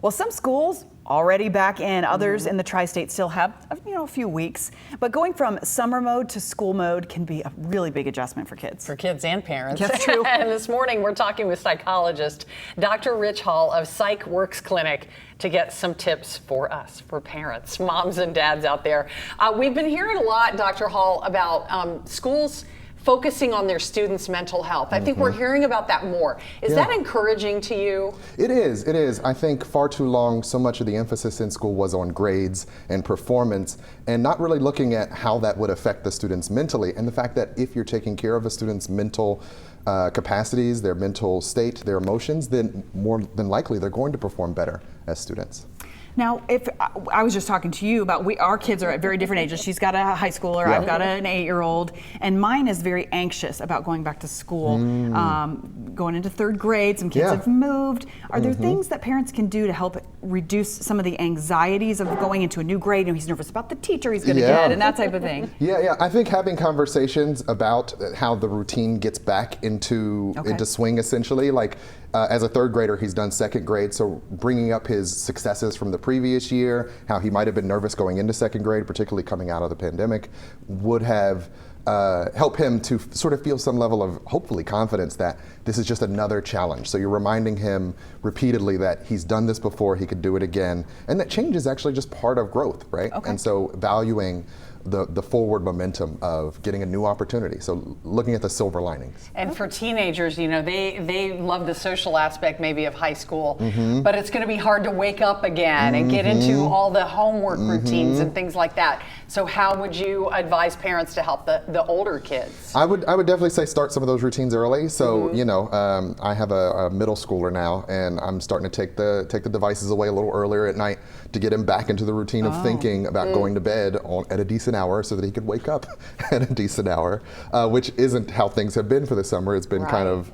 Well, some schools already back in, others in the tri-state still have a few weeks. But going from summer mode to school mode can be a really big adjustment for kids. For kids and parents. That's true. And this morning we're talking with psychologist Dr. Ritch Hall of PsychWorks Clinic to get some tips for us, for parents, moms and dads out there. We've been hearing a lot, Dr. Hall, about schools focusing on their students' mental health. I think we're hearing about that more. Is that encouraging to you? It is, it is. I think far too long, so much of the emphasis in school was on grades and performance and not really looking at how that would affect the students mentally, and the fact that if you're taking care of a student's mental capacities, their mental state, their emotions, then more than likely they're going to perform better as students. Now, if I was just talking to you about our kids are at very different ages. She's got a high schooler, I've got an 8-year-old, and mine is very anxious about going back to school, going into 3rd grade. Some kids have moved. Are there things that parents can do to help reduce some of the anxieties of going into a new grade? He's nervous about the teacher he's going to get and that type of thing. Yeah. I think having conversations about how the routine gets back into swing, essentially, like as a 3rd grader, he's done 2nd grade, so bringing up his successes from the previous year, how he might have been nervous going into 2nd grade, particularly coming out of the pandemic, would have helped him to sort of feel some level of, hopefully, confidence that this is just another challenge. So you're reminding him repeatedly that he's done this before, he could do it again, and that change is actually just part of growth, right? And so valuing the forward momentum of getting a new opportunity. So looking at the silver linings. And for teenagers, they love the social aspect maybe of high school, but it's going to be hard to wake up again and get into all the homework routines and things like that. So how would you advise parents to help the older kids? I would definitely say start some of those routines early. So I have a middle schooler now, and I'm starting to take the devices away a little earlier at night to get him back into the routine of thinking about going to bed at a decent hour so that he could wake up at a decent hour, which isn't how things have been for the summer. It's been kind of,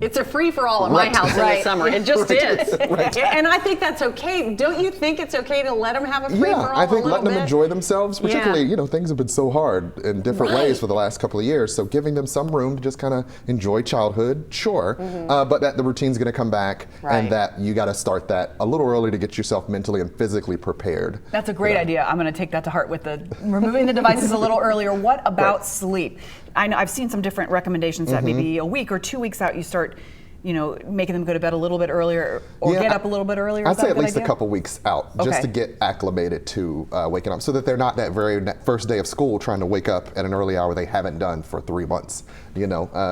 It's a free-for-all in my house in the summer. It just is. And I think that's okay. Don't you think it's okay to let them have a free-for-all I think a little letting them bit? enjoy themselves, particularly, things have been so hard in different ways for the last couple of years, so giving them some room to just kind of enjoy childhood, but that the routine's going to come back and that you got to start that a little early to get yourself mentally and physically prepared. That's a great idea. I'm going to take that to heart with the removing the devices a little earlier. What about sleep? I know I've seen some different recommendations that maybe a week or 2 weeks out you start making them go to bed a little bit earlier or get up a little bit earlier? I'd say at least a couple weeks out, just to get acclimated to waking up, so that they're not that very first day of school trying to wake up at an early hour they haven't done for 3 months.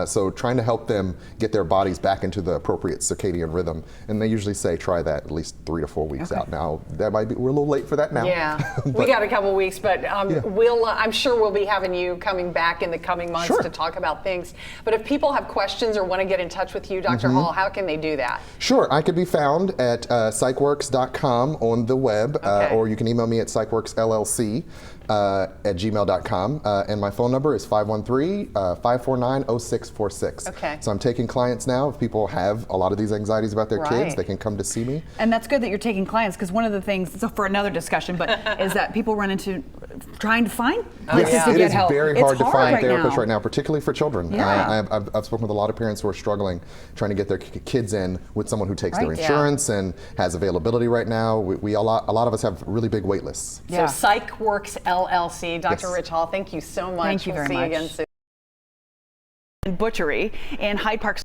So trying to help them get their bodies back into the appropriate circadian rhythm, and they usually say try that at least 3 to 4 weeks out. Now that might be, we're a little late for that now. Yeah, we got a couple weeks, but I'm sure we'll be having you coming back in the coming months to talk about things. But if people have questions or want to get in touch with you, Dr. Hall, how can they do that? Sure, I could be found at psychworks.com on the web, or you can email me at psychworksllc at gmail.com, and my phone number is 513-549-0646. So I'm taking clients now. If people have a lot of these anxieties about their kids, they can come to see me. And that's good that you're taking clients, because one of the things, so for another discussion, but is that people run into trying to find places to get help. It is very hard to find therapists right now, particularly for children. I've spoken with a lot of parents who are struggling trying to get their kids in with someone who takes their insurance and has availability right now. A lot of us have really big wait lists. So PsychWorks LLC, Dr. Ritch Hall, thank you so much. Thank you very much. See you again soon. Butchery in Hyde Park.